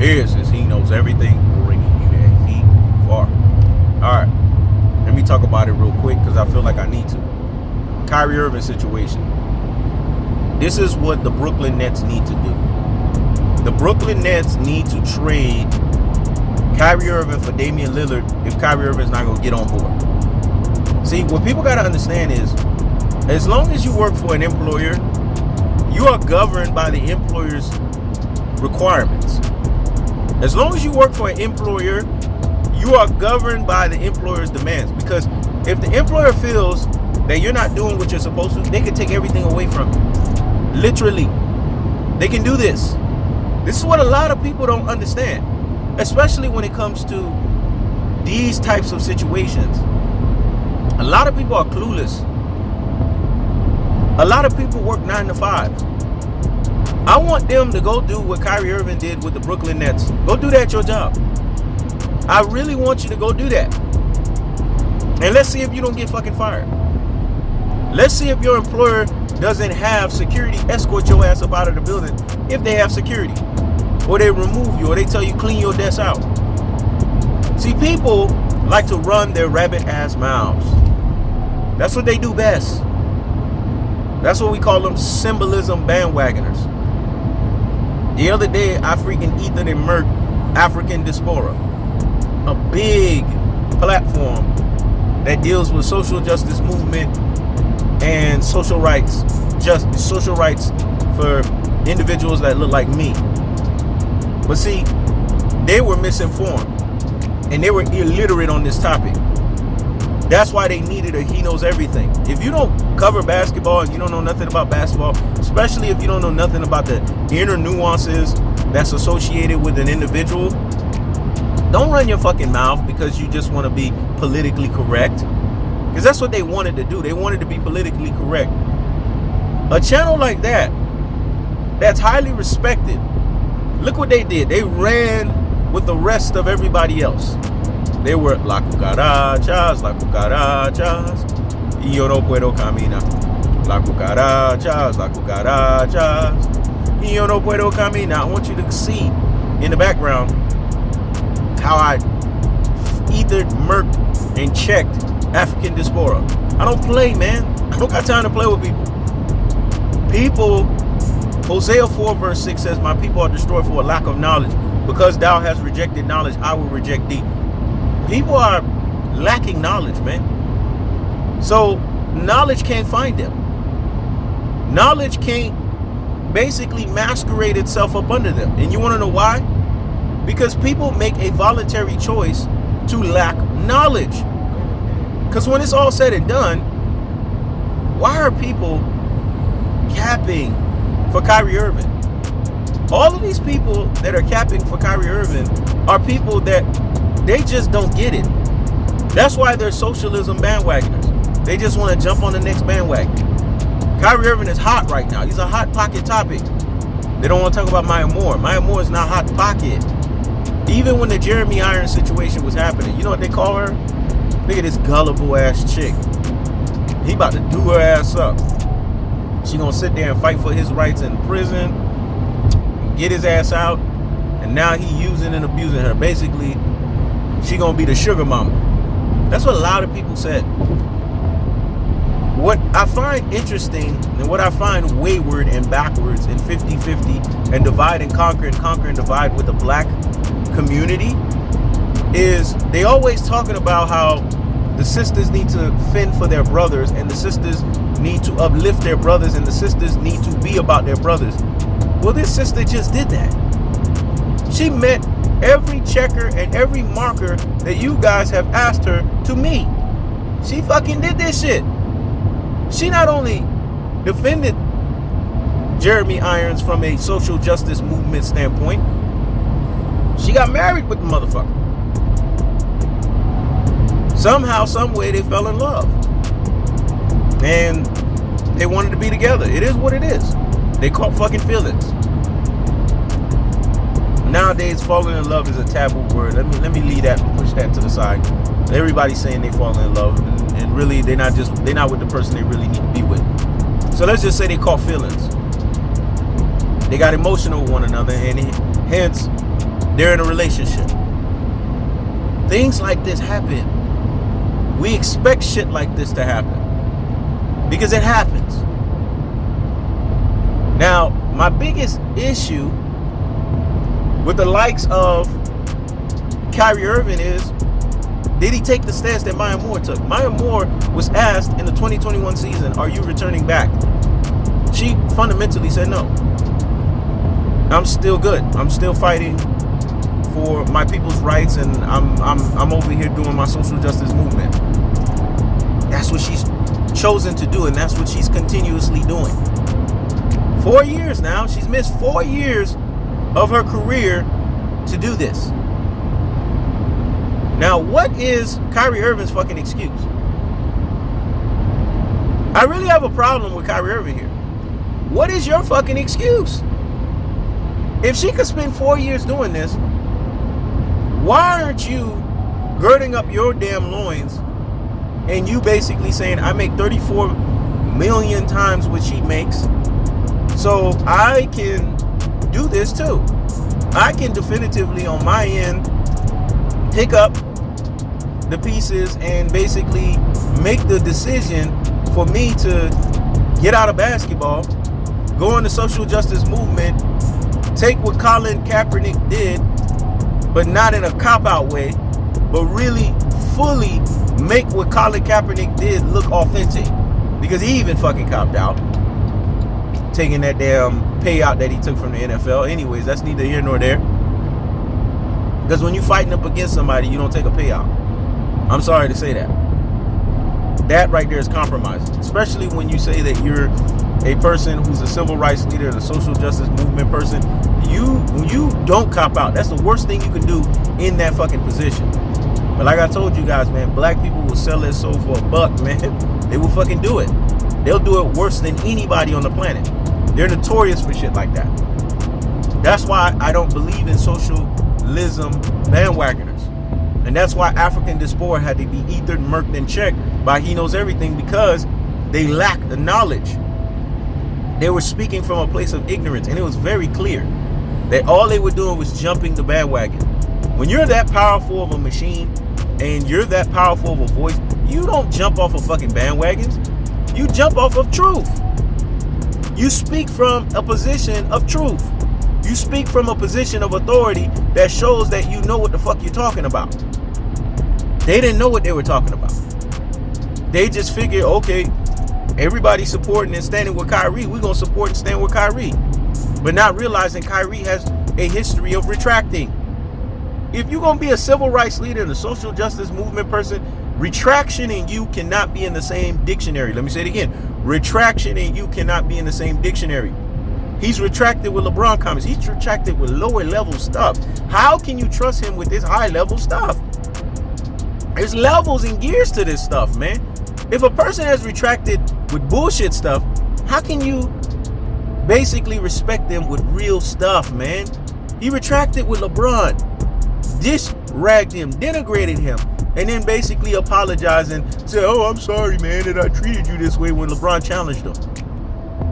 This is He Knows Everything, bringing you that heat far. Alright, let me talk about it real quick because I feel like I need to. Kyrie Irving situation. This is what the Brooklyn Nets need to do. The Brooklyn Nets need to trade Kyrie Irving for Damian Lillard if Kyrie Irving is not going to get on board. See, what people got to understand is, as long as you work for an employer, you are governed by the employer's requirements. As long as you work for an employer, you are governed by the employer's demands. Because if the employer feels that you're not doing what you're supposed to, they can take everything away from you. Literally. They can do this. This is what a lot of people don't understand, especially when it comes to these types of situations. A lot of people are clueless. A lot of people work 9 to 5. I want them to go do what Kyrie Irving did with the Brooklyn Nets. Go do that at your job. I really want you to go do that. And let's see if you don't get fucking fired. Let's see if your employer doesn't have security escort your ass up out of the building if they have security. Or they remove you, or they tell you clean your desk out. See, people like to run their rabbit ass mouths. That's what they do best. That's what we call them, symbolism bandwagoners. The other day, I freaking ethered and murked African Diaspora, a big platform that deals with social justice movement and social rights, social rights for individuals that look like me. But see, they were misinformed and they were illiterate on this topic. That's why they needed a He Knows Everything. If you don't cover basketball and you don't know nothing about basketball, especially if you don't know nothing about the inner nuances that's associated with an individual, don't run your fucking mouth because you just want to be politically correct. Because that's what they wanted to do. They wanted to be politically correct. A channel like that, that's highly respected, look what they did. They ran with the rest of everybody else. They were la cucarachas, y yo no puedo caminar. La cucarachas, y yo no puedo caminar. I want you to see in the background how I ethered, murked, and checked African Diaspora. I don't play, man. I don't got time to play with people. Hosea 4 verse 6 says, my people are destroyed for a lack of knowledge. Because thou hast rejected knowledge, I will reject thee. People are lacking knowledge, man. So knowledge can't find them. Knowledge can't basically masquerade itself up under them. And you want to know why? Because people make a voluntary choice to lack knowledge. Because when it's all said and done, why are people capping for Kyrie Irving? All of these people that are capping for Kyrie Irving are people that they just don't get it. That's why they're socialism bandwagoners. They just want to jump on the next bandwagon. Kyrie Irving is hot right now. He's a hot pocket topic. They don't want to talk about Maya Moore. Maya Moore is not hot pocket. Even when the Jeremy Irons situation was happening, you know what they call her? Look at this gullible ass chick. He about to do her ass up. She gonna sit there and fight for his rights in prison, get his ass out, and now he using and abusing her. Basically, she gonna be the sugar mama. That's what a lot of people said. What I find interesting and what I find wayward and backwards and 50-50 and divide and conquer and divide with the black community is they always talking about how the sisters need to fend for their brothers and the sisters need to uplift their brothers and the sisters need to be about their brothers. Well, this sister just did that. She met every checker and every marker that you guys have asked her to meet. She fucking did this shit. She not only defended Jeremy Irons from a social justice movement standpoint, she got married with the motherfucker. Somehow, some way, they fell in love. And they wanted to be together. It is what it is. They caught fucking feelings. Nowadays, falling in love is a taboo word. Let me leave that and push that to the side. Everybody's saying they fall in love, and really they're not with the person they really need to be with. So let's just say they caught feelings. They got emotional with one another, and hence they're in a relationship. Things like this happen. We expect shit like this to happen because it happens. Now, my biggest issue with the likes of Kyrie Irving is, did he take the stance that Maya Moore took? Maya Moore was asked in the 2021 season, are you returning back? She fundamentally said no. I'm still good. I'm still fighting for my people's rights, and I'm over here doing my social justice movement. That's what she's chosen to do, and that's what she's continuously doing. 4 years now. She's missed 4 years of her career to do this. Now, what is Kyrie Irving's fucking excuse? I really have a problem with Kyrie Irving here. What is your fucking excuse? If she could spend 4 years doing this, why aren't you girding up your damn loins and you basically saying, I make 34 million times what she makes, so I can do this too. I can definitively on my end pick up the pieces and basically make the decision for me to get out of basketball, go in the social justice movement, take what Colin Kaepernick did, but not in a cop-out way, but really fully make what Colin Kaepernick did look authentic. Because he even fucking copped out, taking that damn payout that he took from the NFL. Anyways, that's neither here nor there. Because when you're fighting up against somebody, you don't take a payout. I'm sorry to say that. That right there is compromising. Especially when you say that you're a person who's a civil rights leader, a social justice movement person. When you don't cop out, that's the worst thing you can do in that fucking position. But like I told you guys, man, black people will sell their soul for $1, man. They will fucking do it. They'll do it worse than anybody on the planet. They're notorious for shit like that. That's why I don't believe in socialism bandwagoners. And that's why African diaspora had to be ethered, murked, and checked by He Knows Everything, because they lacked the knowledge. They were speaking from a place of ignorance, and it was very clear that all they were doing was jumping the bandwagon. When you're that powerful of a machine and you're that powerful of a voice, you don't jump off of fucking bandwagons. You jump off of truth. You speak from a position of truth. You speak from a position of authority that shows that you know what the fuck you're talking about. They didn't know what they were talking about. They just figured, okay, everybody's supporting and standing with Kyrie, we're going to support and stand with Kyrie. But not realizing Kyrie has a history of retracting. If you're going to be a civil rights leader and a social justice movement person, retraction and you cannot be in the same dictionary. Let me say it again. Retraction and you cannot be in the same dictionary. He's retracted with LeBron comments. He's retracted with lower level stuff. How can you trust him with this high level stuff? There's levels and gears to this stuff, man. If a person has retracted with bullshit stuff, how can you basically respect them with real stuff, man? He retracted with LeBron, ragged him, denigrated him, and then basically apologized and said, oh, I'm sorry, man, that I treated you this way when LeBron challenged him.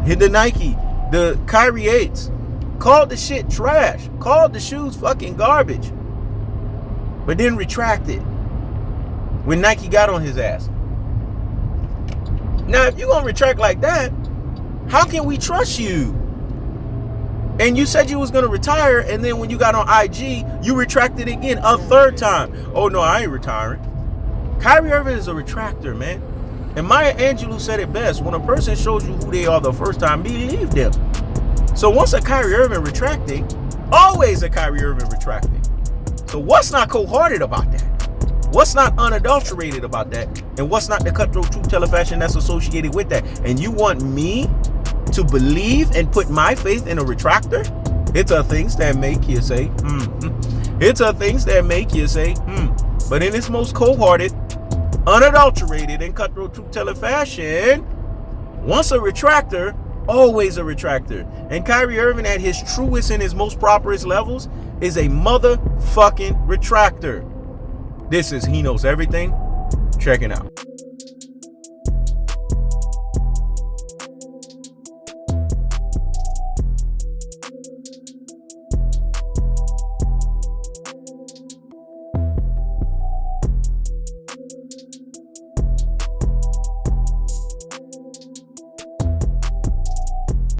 Hit the Nike, the Kyrie 8s, called the shit trash, called the shoes fucking garbage, but then retracted when Nike got on his ass. Now, if you're going to retract like that, how can we trust you? And you said you was going to retire, and then when you got on IG, you retracted again a third time. Oh, no, I ain't retiring. Kyrie Irving is a retractor, man. And Maya Angelou said it best. When a person shows you who they are the first time, believe them. So once a Kyrie Irving retracting, always a Kyrie Irving retracting. So what's not cold-hearted about that? What's not unadulterated about that? And what's not the cutthroat truth teller fashion that's associated with that? And you want me to believe and put my faith in a retractor? It's a things that make you say, It's a things that make you say, But in its most cold-hearted, unadulterated, and cutthroat truth teller fashion, once a retractor, always a retractor. And Kyrie Irving at his truest and his most properest levels is a motherfucking retractor. This is He Knows Everything. Checking out.